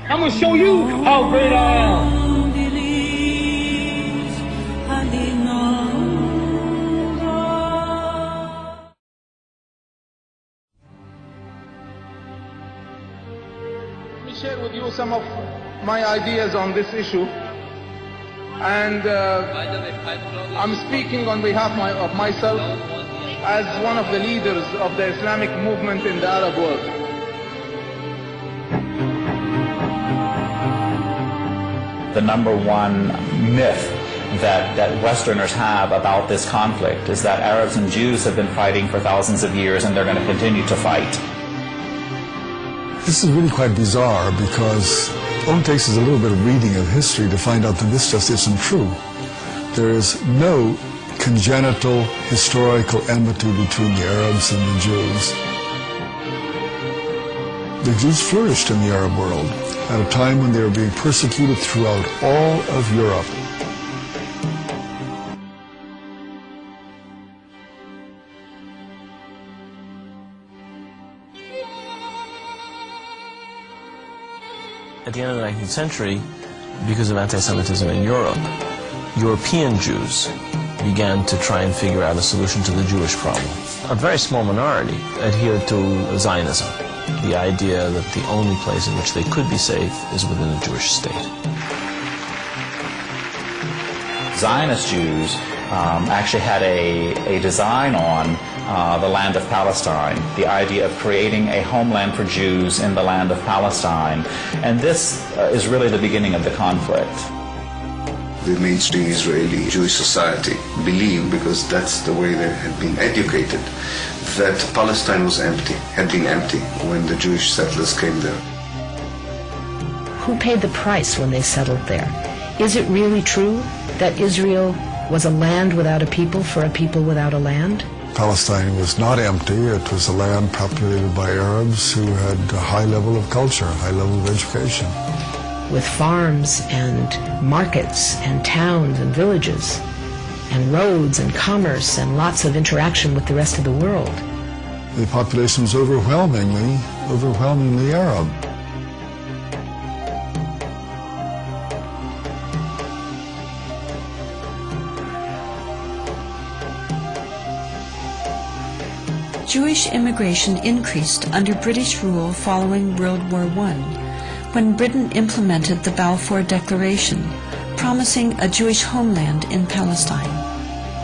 I'm going to show you how great I am. Let me share with you some of my ideas on this issue. And I'm speaking on behalf of myself as one of the leaders of the Islamic movement in the Arab world. The number one myth that Westerners have about this conflict is that Arabs and Jews have been fighting for thousands of years and they're going to continue to fight. This is really quite bizarre because it only takes us a little bit of reading of history to find out that this just isn't true. There is no congenital historical enmity between the Arabs and the Jews. The Jews flourished in the Arab world at a time when they were being persecuted throughout all of Europe. At the end of the 19th century, because of anti-Semitism in Europe, European Jews began to try and figure out a solution to the Jewish problem. A very small minority adhered to Zionism, the idea that the only place in which they could be safe is within a Jewish state. Zionist Jews actually had a design on the land of Palestine, the idea of creating a homeland for Jews in the land of Palestine. And this is really the beginning of the conflict. The mainstream Israeli Jewish society believed, because that's the way they had been educated, that Palestine was empty, had been empty when the Jewish settlers came there. Who paid the price when they settled there? Is it really true that Israel was a land without a people for a people without a land? Palestine was not empty. It was a land populated by Arabs who had a high level of culture, a high level of education. With farms and markets and towns and villages and roads and commerce and lots of interaction with the rest of the world. The population was overwhelmingly Arab. Jewish immigration increased under British rule following World War I, when Britain implemented the Balfour Declaration, promising a Jewish homeland in Palestine.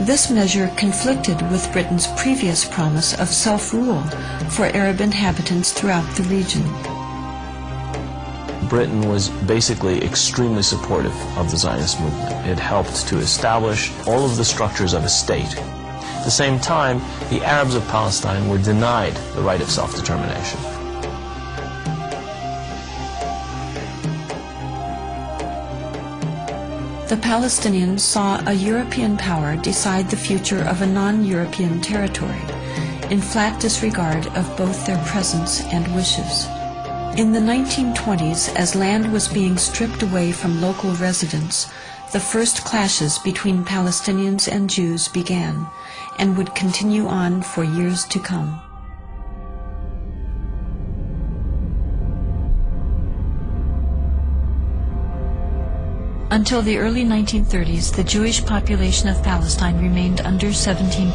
This measure conflicted with Britain's previous promise of self-rule for Arab inhabitants throughout the region. Britain was basically extremely supportive of the Zionist movement. It helped to establish all of the structures of a state. At the same time, the Arabs of Palestine were denied the right of self-determination. The Palestinians saw a European power decide the future of a non-European territory, in flat disregard of both their presence and wishes. In the 1920s, as land was being stripped away from local residents, the first clashes between Palestinians and Jews began, and would continue on for years to come. Until the early 1930s, the Jewish population of Palestine remained under 17%.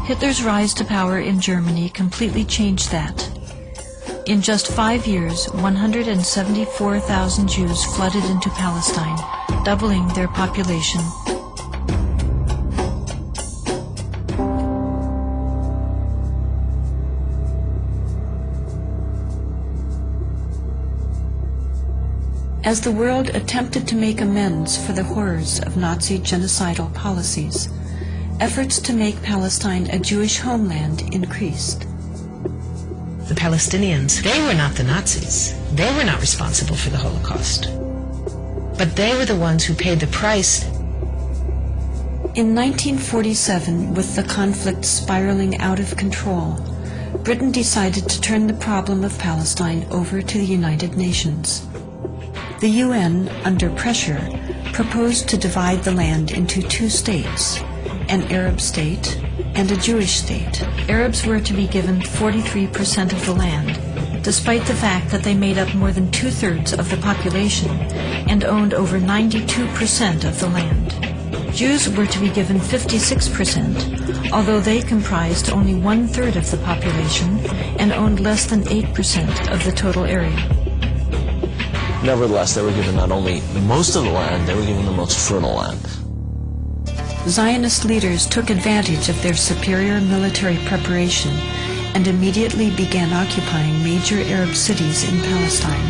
Hitler's rise to power in Germany completely changed that. In just 5 years, 174,000 Jews flooded into Palestine, doubling their population. As the world attempted to make amends for the horrors of Nazi genocidal policies, efforts to make Palestine a Jewish homeland increased. The Palestinians, they were not the Nazis. They were not responsible for the Holocaust. But they were the ones who paid the price. In 1947, with the conflict spiraling out of control, Britain decided to turn the problem of Palestine over to the United Nations. The UN, under pressure, proposed to divide the land into two states, an Arab state and a Jewish state, Arabs were to be given 43% of the land, despite the fact that they made up more than 2/3 of the population and owned over 92% of the land. Jews were to be given 56%, although they comprised only 1/3 of the population and owned less than 8% of the total area. Nevertheless, they were given not only most of the land, they were given the most fertile land. Zionist leaders took advantage of their superior military preparation and immediately began occupying major Arab cities in Palestine.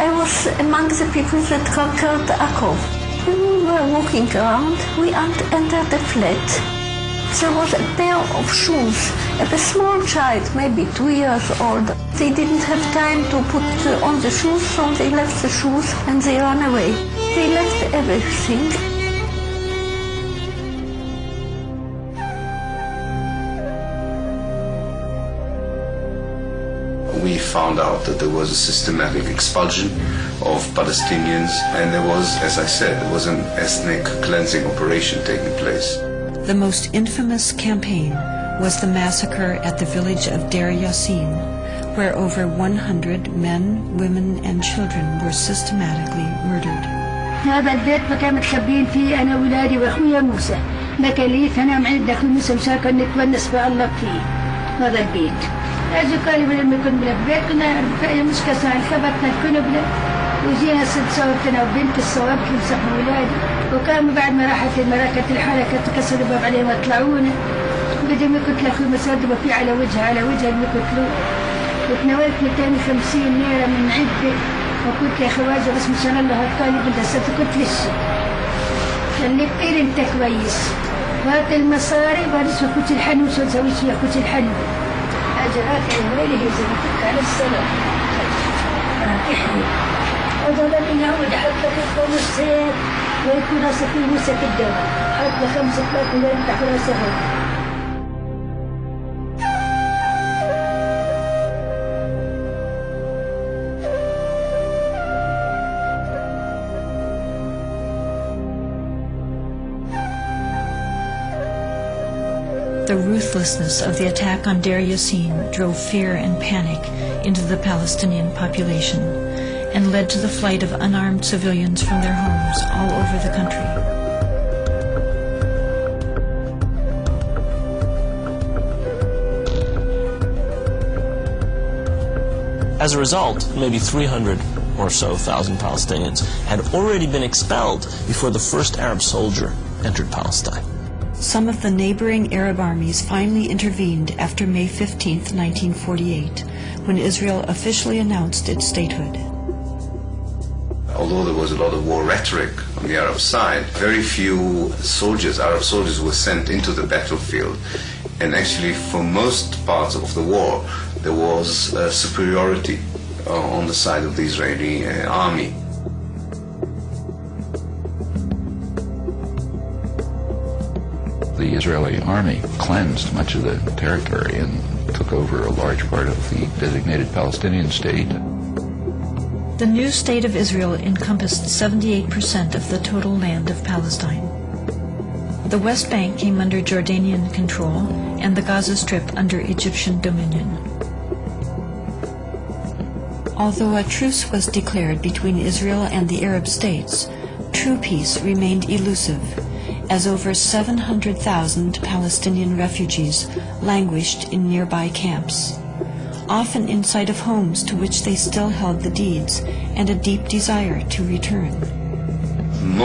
I was among the people that conquered Akov. When we were walking around, we entered the flat. There was a pair of shoes of a small child, maybe 2 years old. They didn't have time to put on the shoes, so they left the shoes and they ran away. They left everything. We found out that there was a systematic expulsion of Palestinians, and there was, as I said, there was an ethnic cleansing operation taking place. The most infamous campaign was the massacre at the village of Deir Yassin, where over 100 men, women, and children were systematically murdered. هذا البيت ما كان متخبين فيه أنا وولادي وأخويا موسى. ما كان لي أنا معد أخوي موسى مشاكل نتونس بالله فيه هذا البيت. أجي قال لي لما كنا بلا بيت كنا رفقنا مش كسان خبطنا كنا بلا وجينا ست صورتنا وبنت الصواب تمسح ولادي وكانوا بعد ما راحت المراكز الحركة كسروا الباب عليهم وطلعونا بدي ما كنت لأخوي مسدد وفي على وجهها ما كنت له وتناولت 250 ليرة من عدة وقلت يا خواجة بس مشان الله هالطالب انت كنت لسه قال لي بقير انت كويس وهات المصاري وهرس اخوتي الحنو شو تسوي شي اخوتي الحنو اجرات عمالي هزمتك على الصلاة احنا وضل من يعود حتى كفر السير ويكون راسك موسى في الدواء حتى 5 طلاق ولا يفتح راسه. The ruthlessness of the attack on Deir Yassin drove fear and panic into the Palestinian population and led to the flight of unarmed civilians from their homes all over the country. As a result, maybe 300 or so thousand Palestinians had already been expelled before the first Arab soldier entered Palestine. Some of the neighboring Arab armies finally intervened after May 15, 1948, when Israel officially announced its statehood. Although there was a lot of war rhetoric on the Arab side, very few soldiers, Arab soldiers, were sent into the battlefield. And actually, for most parts of the war, there was superiority on the side of the Israeli army. The Israeli army cleansed much of the territory and took over a large part of the designated Palestinian state. The new state of Israel encompassed 78% of the total land of Palestine. The West Bank came under Jordanian control and the Gaza Strip under Egyptian dominion. Although a truce was declared between Israel and the Arab states, true peace remained elusive, as over 700,000 Palestinian refugees languished in nearby camps, often inside of homes to which they still held the deeds and a deep desire to return.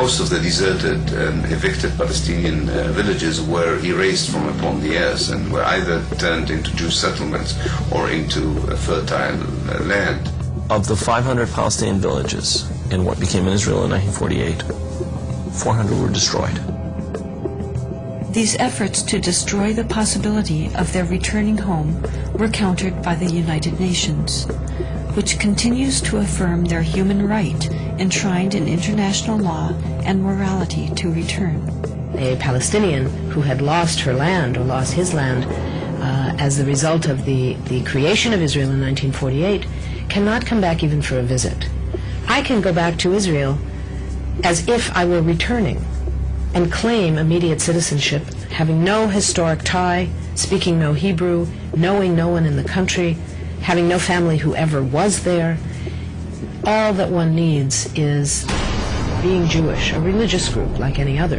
Most of the deserted and evicted Palestinian villages were erased from upon the earth and were either turned into Jewish settlements or into fertile land. Of the 500 Palestinian villages in what became Israel in 1948, 400 were destroyed. These efforts to destroy the possibility of their returning home were countered by the United Nations, which continues to affirm their human right enshrined in international law and morality to return. A Palestinian who had lost her land or lost his land as the result of the creation of Israel in 1948 cannot come back even for a visit. I can go back to Israel as if I were returning and claim immediate citizenship, having no historic tie, speaking no Hebrew, knowing no one in the country, having no family who ever was there. All that one needs is being Jewish, a religious group like any other.